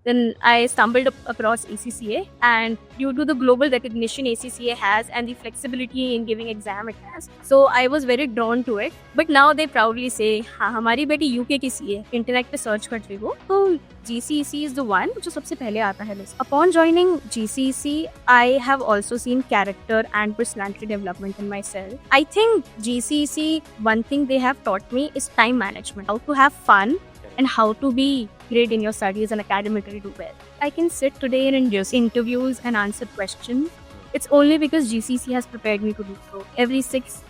Then I stumbled across ACCA, and due to the global recognition ACCA has and the flexibility in giving exam it has, so I was very drawn to it. But now they proudly say, हाँ हमारी बेटी UK की CA, internet पे search करते हो तो GCEC is the one जो सबसे पहले आता है list. Upon joining GCEC, I have also seen character and personality development in myself. I think GCEC, one thing they have taught me is time management, how to have fun and how to be great in your studies and academically do well. I can sit today in just interviews and answer questions. It's only because GCC has prepared me to do so. Every 6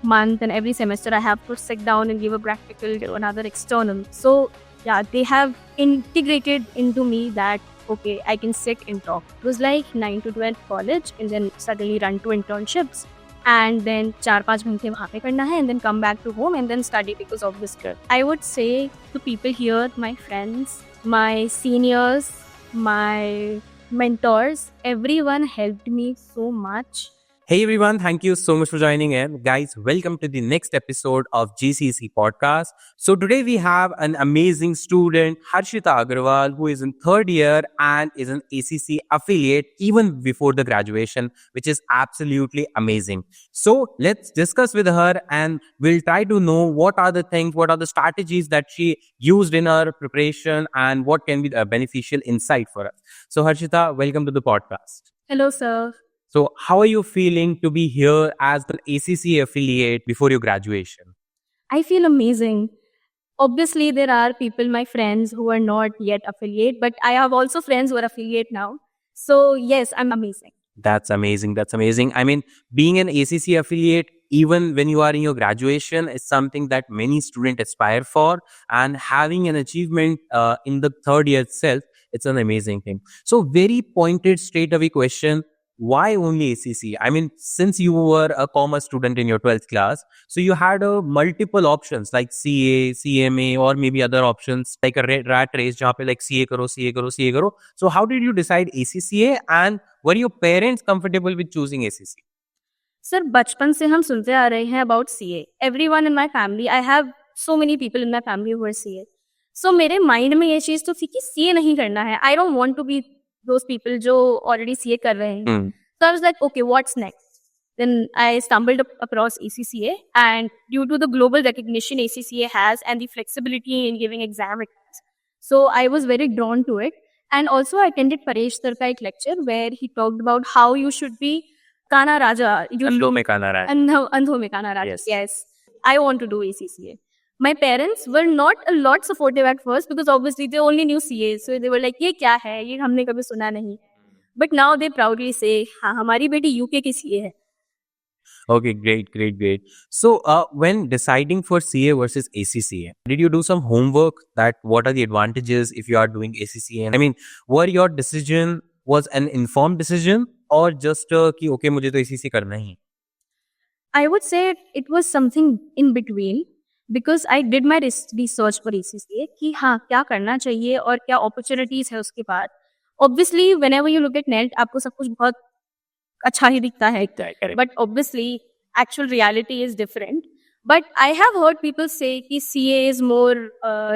months and every semester I have to sit down and give a practical to another external. So yeah, they have integrated into me that okay, I can sit and talk. It was like 9 to 12 college and then suddenly run to internships. And then 4-5 घंटे वहाँ पे करना है and then come back to home and then study because of this girl. I would say to people here, my friends, my seniors, my mentors, everyone helped me so much. Hey everyone, thank you so much for joining in. Guys, welcome to the next episode of GCC podcast. So today we have an amazing student, Harshita Agarwal, who is in 3rd year and is an ACC affiliate even before the graduation, which is absolutely amazing. So let's discuss with her and we'll try to know what are the things, what are the strategies that she used in her preparation and what can be a beneficial insight for us. So Harshita, welcome to the podcast. Hello, sir. So how are you feeling to be here as an ACC affiliate before your graduation? I feel amazing. Obviously, there are people, my friends, who are not yet affiliate, but I have also friends who are affiliate now. So yes, I'm amazing. That's amazing. That's amazing. I mean, being an ACC affiliate, even when you are in your graduation, is something that many students aspire for. And having an achievement in the 3rd year itself, it's an amazing thing. So very pointed, straight away question. Why only ACC? I mean, since you were a commerce student in your 12th class, so you had multiple options like CA, CMA, or maybe other options like a rat race, जहाँ पे like CA करो, CA करो, CA करो. So how did you decide ACCA and were your parents comfortable with choosing ACC? Sir, बचपन से हम सुनते आ रहे हैं about CA. Everyone in my family, I have so many people in my family who are CA. So मेरे mind में ये चीज़ तो थी कि CA नहीं करना है. I don't want to be those people जो already CA कर रहे हैं. So I was like, okay, what's next? Then I stumbled across ACCA, and due to the global recognition ACCA has and the flexibility in giving exam it has, so I was very drawn to it. And also I attended Paresh sir का एक lecture where he talked about how you should be Kana Raja. अंधों में काना राजा. अंधों में काना राजा. Yes. I want to do ACCA. My parents were not a lot supportive at first because obviously they only knew CA. So they were like, ये क्या है? ये हमने कभी सुना नहीं. But now they proudly say, हाँ हमारी बेटी UK की CA है. Okay, great. So when deciding for CA versus ACCA, did you do some homework that what are the advantages if you are doing ACCA? I mean, were your decision was an informed decision or just कि okay मुझे तो ACC करना ही? I would say it was something in between. Because I did my research for ACCA कि हाँ क्या करना चाहिए और क्या opportunities है उसके बाद. Obviously, whenever you look at net, आपको सब कुछ बहुत अच्छा ही दिखता है. But obviously, actual reality is different. But I have heard people say कि CA is more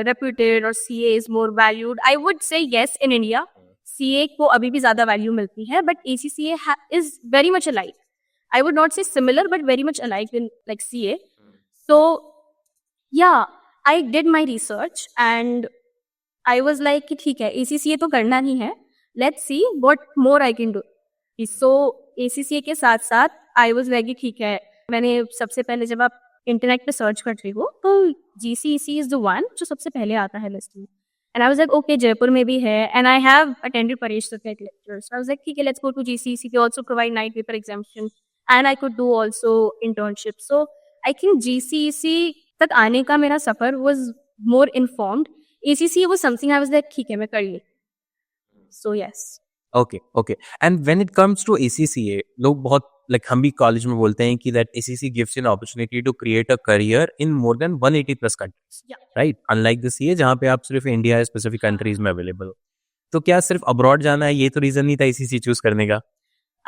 reputed or CA is more valued. I would say yes in India. CA को अभी भी ज़्यादा value मिलती है. But ACCA is very much alike. I would not say similar, but very much alike in like CA. So yeah, I did my research and I was like कि ठीक है ACCA तो करना ही है. Let's see what more I can do. So ACCA के साथ साथ I was like ठीक है. मैंने सबसे पहले जब आप इंटरनेट पे सर्च कर रही हो तो GCEC is the one जो सबसे पहले आता है लिस्ट में. And I was like okay, Jaipur में भी है and I have attended Paresh sir के lectures. So I was like ठीक है, let's go to GCEC. They also provide night paper exemption and I could do also internship. So I think GCEC तक आने का मेरा सफर was more informed. ACCA was something I was like ठीक है मैं कर ली. So yes. Okay. And when it comes to ACCA, लोग बहुत like हम भी college में बोलते हैं कि that ACCA gives you an opportunity to create a career in more than 180 plus countries. Yeah. Right? Unlike the CA जहाँ पे आप सिर्फ इंडिया या specific countries में available हो. तो क्या सिर्फ abroad जाना है ये तो reason नहीं था ACCA choose करने का?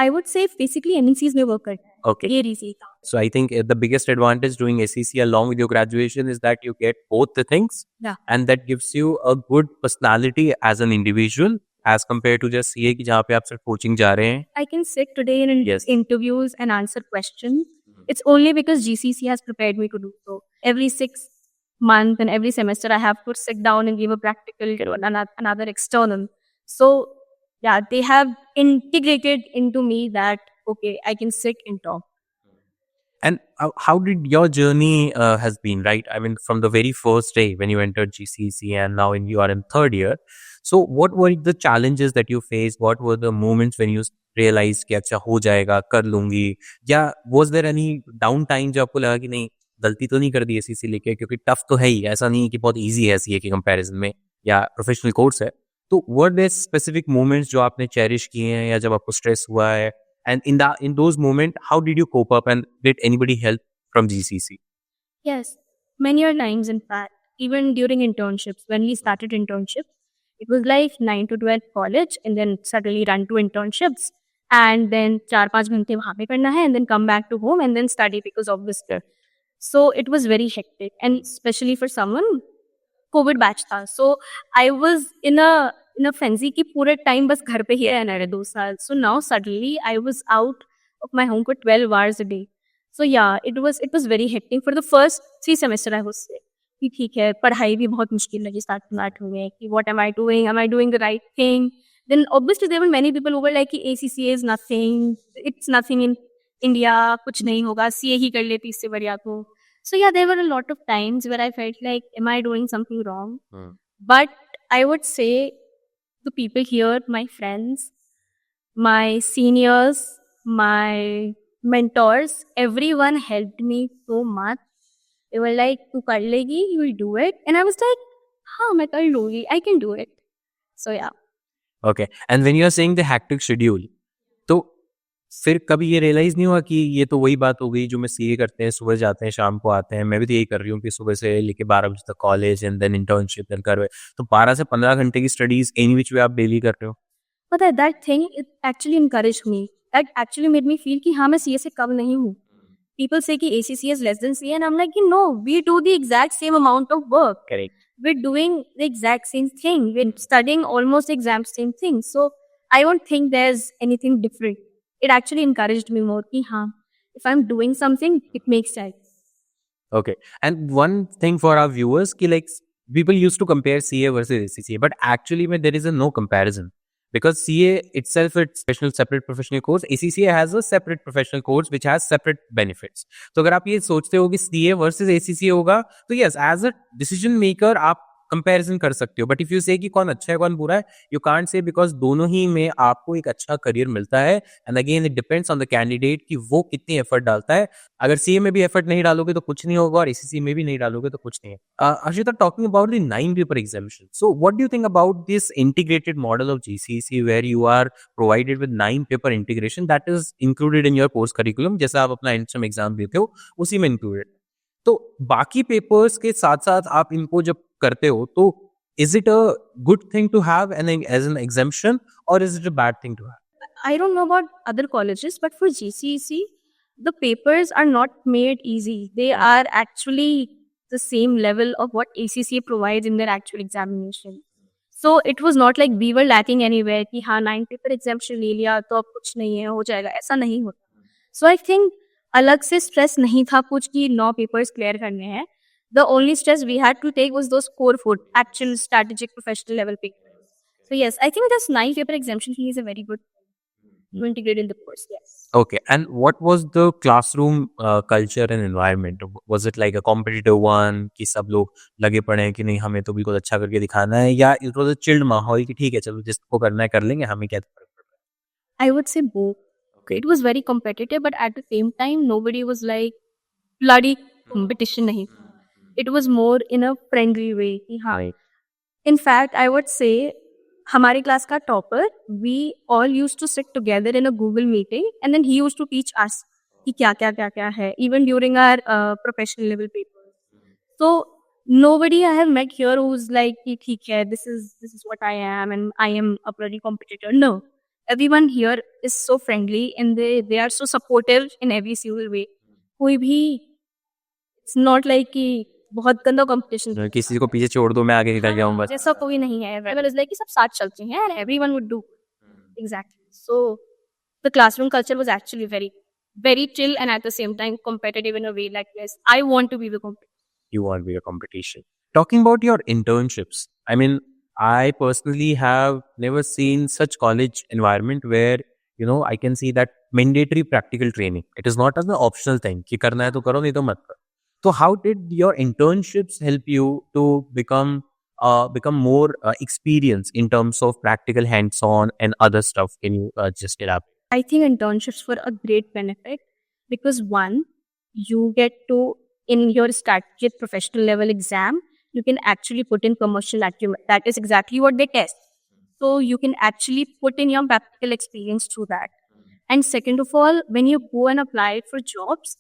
I would say basically MNCs में work करना है. Okay. ये reason था. So I think the biggest advantage doing ACC along with your graduation is that you get both the things. Yeah. And that gives you a good personality as an individual as compared to just CA की जहाँ पे आप सिर्फ coaching जा रहे हैं. I can sit today in Yes. interviews and answer questions. It's only because GCC has prepared me to do so. Every 6 months and every semester, I have to sit down and give a practical, another external. So, yeah, they have integrated into me that, okay, I can sit and talk. And how did your journey has been, right? I mean, from the very first day when you entered GCC and now you are in third year. So what were the challenges that you faced? What were the moments when you realized कि अच्छा हो जाएगा, कर लूंगी? या was there any downtime जो आपको लगा कि नहीं गलती तो नहीं कर दी एसीसी लेके, क्योंकि टफ तो है ही, ऐसा नहीं है कि बहुत इजी है सीए के कंपैरिजन में या प्रोफेशनल कोर्स है. तो वर देयर स्पेसिफिक मोमेंट्स जो आपने चेरिश किए हैं या जब आपको स्ट्रेस हुआ है? And in those moments, how did you cope up, and did anybody help from GCC? Yes, many times in fact, even during internships, when we started internships, it was like 9 to 12 college and then suddenly run to internships and then 4-5 घंटे वहाँ पे करना है and then come back to home and then study because of this. So it was very hectic, and especially for someone, COVID batch था. So I was in a frenzy कि पूरे time बस घर पे ही रहना है 2 साल. So now suddenly I was out of my home for 12 hours a day. So yeah, it was very hectic for the first 3 semester. I was say कि ठीक है, पढ़ाई भी बहुत मुश्किल लगी start में कि what am I doing? Am I doing the right thing? Then obviously there were many people who were like कि ACCA is nothing. It's nothing in India. कुछ नहीं होगा. CA ही कर लेती इससे बढ़िया तो. So yeah, there were a lot of times where I felt like, am I doing something wrong? But I would say the people here, my friends, my seniors, my mentors, everyone helped me so much. They were like, "Tu kar legi, you will do it." And I was like, "हाँ, मैं कर लूँगी. I can do it." So yeah. Okay. And when you are saying the hectic schedule, तो फिर कभी ये realise नहीं हुआ कि ये तो वही बात हो गई जो मैं सीए करते हैं, सुबह जाते हैं शाम को आते हैं. मैं भी तो यही कर रही हूँ कि सुबह से लेके 12 बजे तक college and then internship then कर, तो 12 से 15 घंटे की स्टडीज एनी विच वे आप डेली कर रहे हो. But that thing, it actually encouraged me. That actually made me feel कि हाँ मैं सीए से कम नहीं हूँ. People say कि ACC is less than CA and I'm like, no, we do the exact same amount of work. Correct. We're doing the exact same thing. We're studying almost the exact same thing. So I don't think there's anything different. It actually encouraged me more कि हाँ, if I'm doing something, it makes sense. Okay. And one thing for our viewers, कि like people used to compare CA versus ACCA, but actually there is no comparison. Because CA itself is special separate professional course, ACCA has a separate professional course which has separate benefits. तो अगर आप ये सोचते हो कि CA versus ACCA होगा, तो yes, as a decision maker आप कंपैरिजन कर सकते हो. बट इफ यू से कि कौन अच्छा है कौन बुरा है, यू कांट से, बिकॉज दोनों ही में आपको एक अच्छा करियर मिलता है. And again it depends on the candidate कि वो कितनी एफर्ट डालता है. अगर सीए में भी एफर्ट नहीं डालोगे तो कुछ नहीं होगा, और एसीसी में भी नहीं डालोगे तो कुछ नहीं है. Ashita, talking about the 9 paper exemption, so what do you think about this integrated model of GCC where you are provided with 9 paper integration that is included in your course curriculum? जैसा आप अपना entrance exam देते हो उसी में included. तो बाकी papers के साथ साथ आप इनको जब करते हो तो is it a good thing to have as an exemption, or is it a bad thing to have? I don't know about other colleges, but for GCC, the papers are not made easy. They are actually the same level of what ACCA provides in their actual examination. So it was not like we were lacking anywhere कि हाँ 9 paper exemption ले लिया तो अब कुछ नहीं है, हो जाएगा, ऐसा नहीं होता. So I think अलग से stress नहीं था कुछ कि 9 papers clear करने हैं. The only stress we had to take was those core 4 actual strategic professional level papers. So yes, I think this 9 paper exemption thing is a very good to integrate in the course. Yes. Okay, and what was the classroom culture and environment? Was it like a competitive one कि सब लोग लगे पड़े हैं कि नहीं हमें तो बिल्कुल अच्छा करके दिखाना है, या it was a chilled माहौल कि ठीक है चलो जिसको करना है कर लेंगे, हमें क्या फर्क पड़ रहा है? I would say both. Okay. It was very competitive, but at the same time, nobody was like bloody competition. Nahi. It was more in a friendly way. कि हाँ. In fact, I would say हमारे class का topper, we all used to sit together in a Google meeting and then he used to teach us कि क्या क्या क्या क्या है, even during our professional level papers. So nobody I have met here who's like कि ठीक है, this is what I am and I am a bloody competitor. No, everyone here is so friendly and they are so supportive in every single way. कोई भी it's not like कि बहुत गंदा competition किसी को पीछे छोड़ दो, मैं आगे निकल जाऊँ बस. जैसा कोई नहीं है. Everyone is like कि सब साथ चलते हैं and everyone would do exactly. So the classroom culture was actually very chill and at the same time competitive in a way. Like, yes, I want to be the competitor. You want to be a competition. Talking about your internships, I mean, I personally have never seen such college environment where, you know, I can see that mandatory practical training. It is not as an optional thing. कि करना है तो करो, नहीं तो मत करो. So how did your internships help you to become more experienced in terms of practical hands-on and other stuff? Can you just elaborate? I think internships were a great benefit because one, you get to, in your strategic professional level exam, you can actually put in commercial acumen. That is exactly what they test. So you can actually put in your practical experience through that. And second of all, when you go and apply for jobs,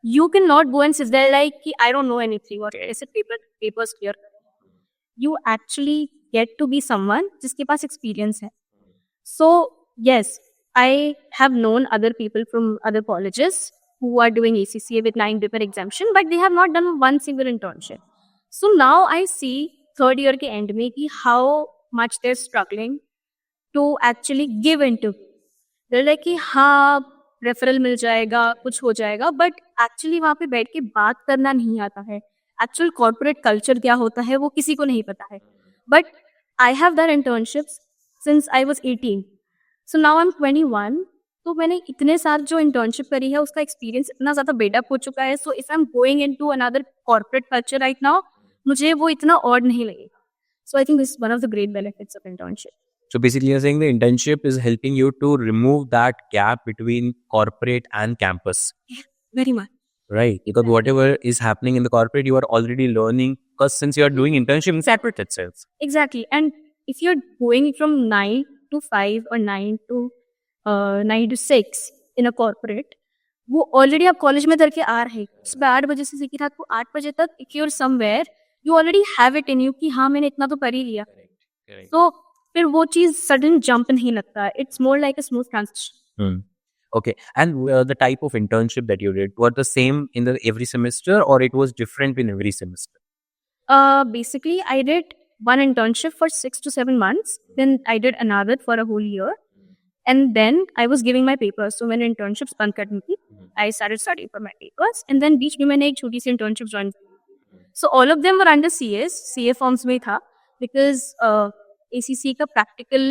you cannot go and sit there like, "Ki, I don't know anything or ऐसे papers clear करें." You actually get to be someone जिसके पास experience है. So yes, I have known other people from other colleges who are doing ACCA with 9 paper exemption, but they have not done one single internship. So now I see third year के end में कि how much they're struggling to actually give interview. They're like कि हाँ referral मिल जाएगा, कुछ हो जाएगा, but actually वहाँ पे बैठ के बात करना नहीं आता है. एक्चुअल कॉर्पोरेट कल्चर क्या होता है वो किसी को नहीं पता है. But I have done internships since I was 18. So now I am 21. तो मैंने इतने साल जो इंटर्नशिप करी है उसका एक्सपीरियंस इतना ज़्यादा बिल्डअप हो चुका है. So if I am going into another corporate culture right now, मुझे वो इतना ऑड नहीं लगेगा. So I think this is one of the great benefits of internship. So basically, you're saying the internship is helping you to remove that gap between corporate and campus, Very much. right? Because whatever is happening in the corporate, you are already learning. Because since you are doing internship in corporate itself, Exactly. And if you're going from 9 to 5 or 9 to 6 in a corporate, वो already आप college में करके आ रहे हैं. सुबह 8 बजे से लेकर रात को 8 बजे तक, if you're somewhere, you already have it in you कि हाँ मैंने इतना तो कर ही लिया. तो फिर वो चीज सडन जंप नहीं लगता. It's more like a smooth transition. okay. And the type of internship that you did were the same in the every semester, or it was different in every semester? Basically, I did one internship for 6 to 7 months. Then I did another for a whole year. And then I was giving my papers. So when internships बंद करनी थी, I started studying for my papers. And then बीच में मैंने एक छोटी सी internship join की. So all of them were under CAs. CA forms में था. Because ACC का practical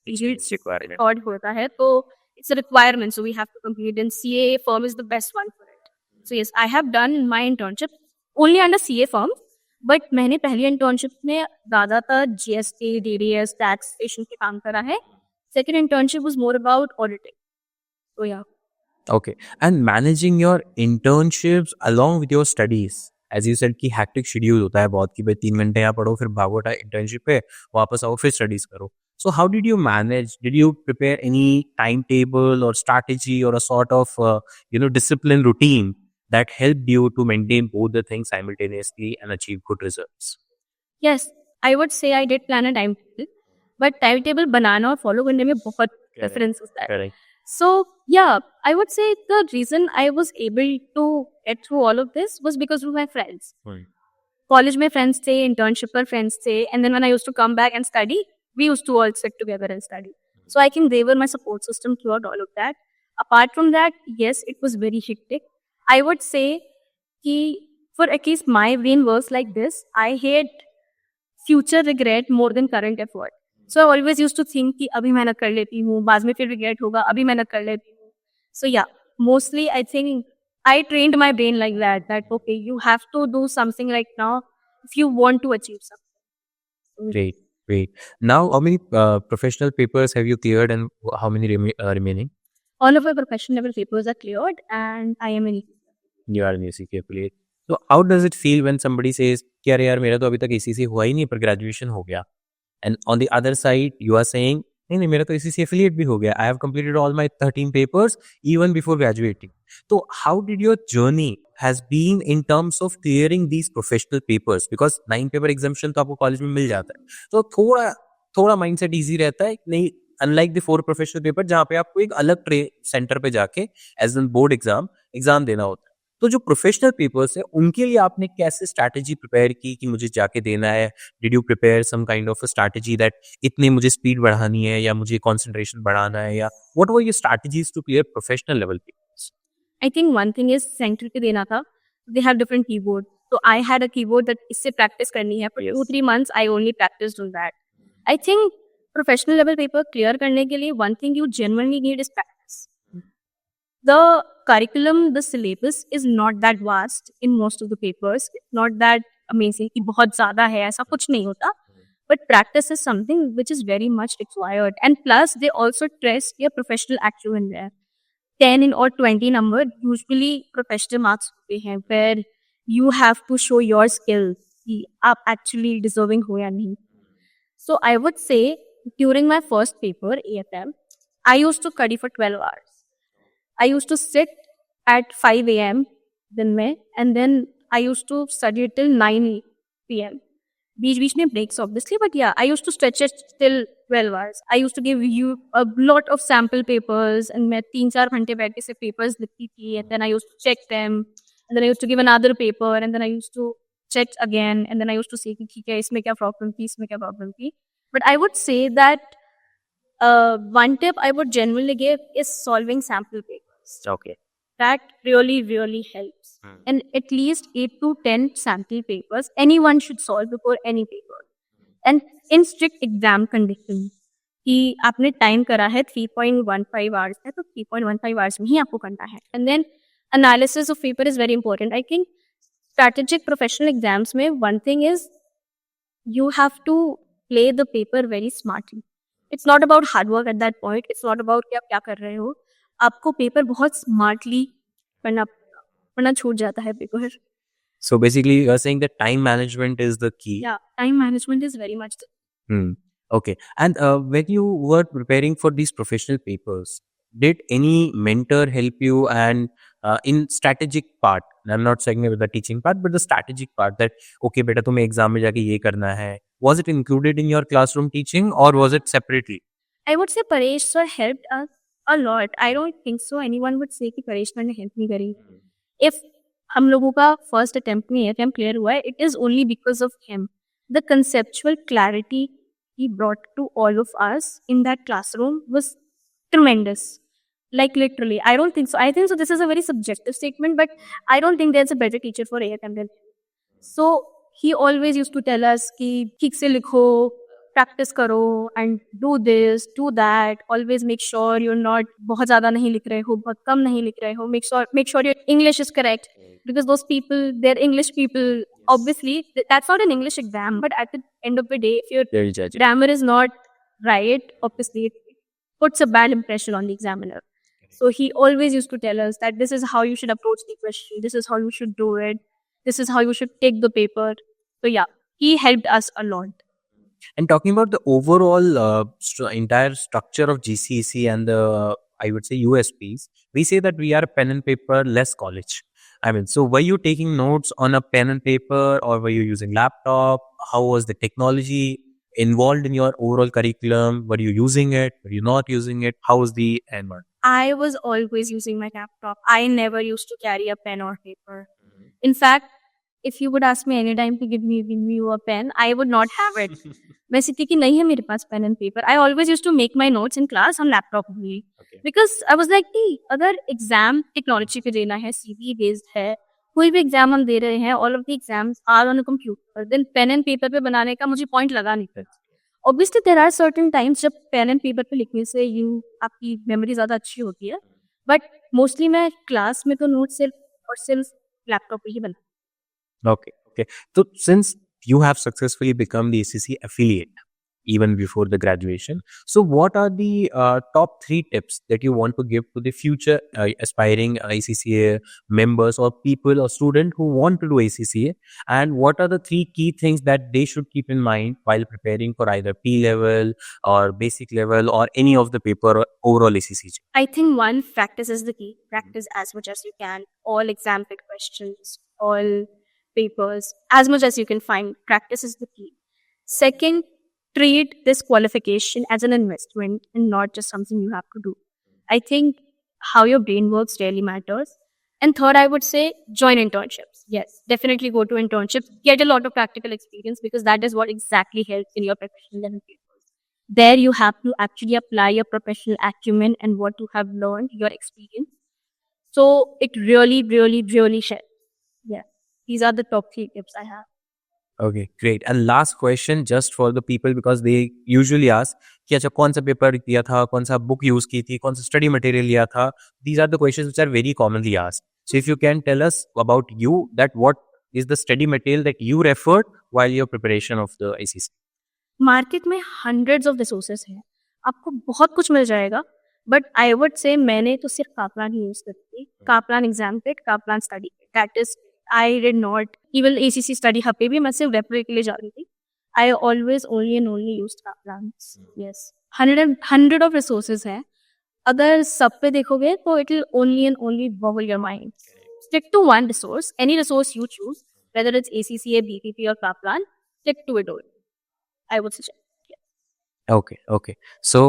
record होता है. तो it's a requirement. So we have to complete. And CA firm is the best one for it. So yes, I have done my internship only under CA firm. But मैंने पहली internship में ज़्यादातर GST, DDS, taxation के काम करा है. Second internship was more about auditing. So yeah. Okay. And managing your internships along with your studies. As you said कि hectic schedule होता है बहुत, कि भाई 3 घंटे यहाँ पढ़ो, फिर भागो internship पे, वापस आओ, फिर studies करो. So how did you manage? Did you prepare any timetable or strategy or a sort of discipline routine that helped you to maintain both the things simultaneously and achieve good results? Yes, I would say I did plan a timetable. But timetable बनाना और follow करने में बहुत difference होता है. Correct. So yeah, I would say the reason I was able to get through all of this was because of my friends. Right. College में friends थे, internship पर friends थे, and then when I used to come back and study, we used to all sit together and study. So I think they were my support system throughout all of that. Apart from that, yes, it was very hectic. I would say कि for at least my brain works like this. I hate future regret more than current effort. So I always used to think कि अभी मेहनत कर लेती हूँ, बाद में फिर regret होगा, अभी मेहनत कर लेती हूँ. So yeah, mostly I think I trained my brain like that okay, you have to do something right now if you want to achieve something. Great. Now, how many professional papers have you cleared and how many remaining? All of my professional level papers are cleared and I am in ECC. You are an ACC affiliate. So how does it feel when somebody says कि अरे यार मेरा तो अभी तक ACC हुआ ही नहीं पर graduation हो गया, and on the other side you are saying नहीं मेरा तो ACC affiliate भी हो गया, I have completed all my 13 papers even before graduating. So how did your journey has been in terms of clearing these professional papers? Because 9 paper exemption तो आपको college में मिल जाता है, तो थोड़ा माइंडसेट इजी रहता है, नहीं अनलाइक द 4 प्रोफेशनल पेपर जहाँ पे आपको एक अलग ट्रे सेंटर पे जाके एज एन बोर्ड एग्जाम देना होता है। तो जो प्रोफेशनल पेपर्स है उनके लिए आपने कैसे स्ट्रैटेजी प्रिपेयर की कि मुझे जाके देना है? Did you prepare some kind of a strategy that इतनी मुझे स्पीड बढ़ानी है या मुझे कंसंट्रेशन बढ़ाना है, या what were your strategies to clear professional level papers? I think one thing is centre पे देना था. They have different keyboard. So I had a keyboard that इससे practice करनी है. For Yes. 2-3 months I only practiced on that. I think professional level paper clear करने के लिए one thing you genuinely need is practice. The curriculum, the syllabus is not that vast in most of the papers. It's not that amazing कि बहुत ज़्यादा है, ऐसा कुछ नहीं होता. But practice is something which is very much required. And plus they also test your professional acumen there. 10 in or 20 number usually professional marks होते हैं where you have to show your skills कि आप actually deserving हो या नहीं. So I would say during my first paper AFM, I used to study for 12 hours. I used to sit at 5 a.m. दिन में and then I used to study till 9 p.m. बीच में breaks obviously, but yeah, I used to stretch it till 12 hours. I used to give you a lot of sample papers and मैं 3-4 घंटे बैठ के सिर्फ papers लिखती थी and then I used to check them and then I used to give another paper and then I used to check again and then I used to say कि ठीक है इसमें क्या problem थी, इसमें क्या problem थी. But I would say that one tip I would genuinely give is solving sample papers. Okay. That really, really helps. And at least 8 to 10 sample papers, anyone should solve before any paper. And in strict exam condition, कि आपने time करा है 3.15 hours है तो 3.15 hours में ही आपको करना है. And then analysis of paper is very important. I think strategic professional exams में one thing is you have to play the paper very smartly. It's not about hard work at that point. It's not about कि आप क्या कर रहे हो. आपको paper बहुत smartly करना पड़ेगा वरना छूट जाता है paper. So basically, you are saying that time management is the key. Yeah, time management is very much the Hmm. Okay. And when you were preparing for these professional papers, did any mentor help you? And in strategic part, I'm not saying with the teaching part, but the strategic part that, okay, beta, तुम्हें exam में जाके ये करना है. Was it included in your classroom teaching or was it separately? I would say Paresh sir helped us a lot. I don't think so anyone would say कि Paresh sir ने help नहीं करी. If हम लोगों का first attempt में attempt clear हुआ है, it is only because of him. The conceptual clarity he brought to all of us in that classroom was tremendous. Like literally, I don't think so. I think so. This is a very subjective statement, but I don't think there's a better teacher for AFM than him. So he always used to tell us कि ठीक से लिखो, practice करो, and do this, do that. Always make sure you're not बहुत ज़्यादा नहीं लिख रहे हो, बहुत कम नहीं लिख रहे हो. Make sure your English is correct because those people, they're English people. Obviously, that's not an English exam, but at the end of the day, if your They'll judge it. grammar is not right, obviously it puts a bad impression on the examiner. So he always used to tell us that this is how you should approach the question, this is how you should do it, this is how you should take the paper. So yeah, he helped us a lot. And talking about the overall entire structure of GCEC and the, I would say, USPs, we say that we are a pen and paper less college. I mean, so were you taking notes on a pen and paper or were you using laptop? How was the technology involved in your overall curriculum? Were you using it? Were you not using it? How was the environment? I was always using my laptop. I never used to carry a pen or paper. In fact, if you would ask me anytime to give me you a pen, I would not have it. मैं सीखती कि नहीं है मेरे पास pen and paper. I always used to make my notes in class on laptop only. Okay. Because I was like कि अगर exam technology पे देना है, CV based है, कोई भी exam हम दे रहे हैं, all of the exams are on a computer. Then pen and paper पे बनाने का मुझे point लगा नहीं था. Obviously there are certain times जब pen and paper पे लिखने से आपकी memory ज़्यादा अच्छी होती है. But mostly मैं class में तो notes सिर्फ laptop पे ही बनाती. Okay. So since you have successfully become the ACC affiliate even before the graduation, so what are the top 3 tips that you want to give to the future aspiring ACCA members or people or students who want to do ACCA, and what are the 3 key things that they should keep in mind while preparing for either P level or basic level or any of the paper or overall ACCA? I think one, practice is the key. Practice as much as you can. All exam pick questions, all papers, as much as you can find. Practice is the key. Second, treat this qualification as an investment and not just something you have to do. I think how your brain works really matters. And third, I would say join internships. Yes, definitely go to internships, get a lot of practical experience because that is what exactly helps in your professional level papers. There you have to actually apply your professional acumen and what you have learned, your experience. So it really, really, really helps. Yeah. These are the top 3 tips I have. Okay, great. And last question, just for the people, because they usually ask कि अच्छा कौन सा paper दिया था, कौन सा book use की थी, कौन सा study material लिया था. These are the questions which are very commonly asked. So if you can tell us about you, that what is the study material that you referred while your preparation of the ACC? Market में hundreds of resources हैं, आपको बहुत कुछ मिल जाएगा, but I would say मैंने तो सिर्फ Kaplan ही use करी थी. Kaplan exam kit, Kaplan study kit, that is I did not even ACC study hub पे भी मैं सिर्फ रेफर के लिए जा रही थी. I always only and only use Kaplan. Yes, hundred of resources हैं. अगर सब पे देखोगे तो it will only and only bubble your mind. Stick to one resource, any resource you choose, whether it's ACCA, BPP, or Kaplan, stick to it all. I would suggest. Yeah. Okay, okay. So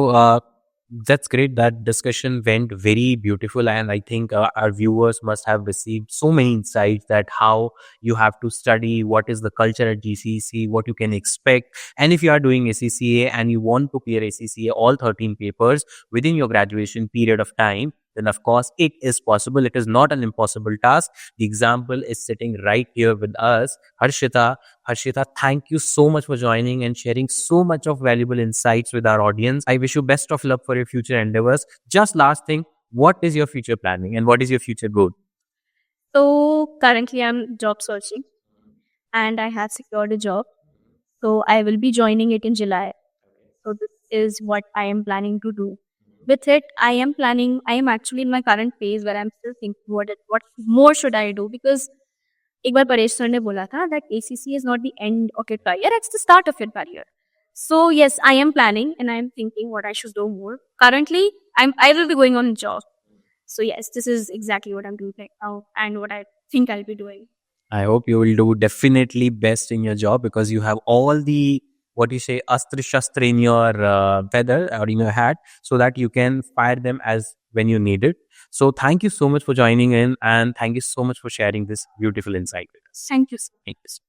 that's great. That discussion went very beautiful, and I think our viewers must have received so many insights that how you have to study, what is the culture at GCC, what you can expect, and if you are doing ACCA and you want to clear ACCA all 13 papers within your graduation period of time, then of course it is possible. It is not an impossible task. The example is sitting right here with us, Harshita. Harshita, thank you so much for joining and sharing so much of valuable insights with our audience. I wish you best of luck for your future endeavors. Just last thing, what is your future planning and what is your future goal? So currently I'm job searching and I have secured a job. So I will be joining it in July. So this is what I am planning to do. With it, I am actually in my current phase where I'm still thinking what more should I do, because एक बार Paresh sir ने बोला था that ACC is not the end of your career, it's the start of your career. So yes, I am planning and I am thinking what I should do more. Currently, I will be going on a job. So yes, this is exactly what I'm doing right now and what I think I'll be doing. I hope you will do definitely best in your job because you have all the what you say astra shastra in your feather or in your hat so that you can fire them as when you need it. So thank you so much for joining in and thank you so much for sharing this beautiful insight with us. Thank you. Thank you.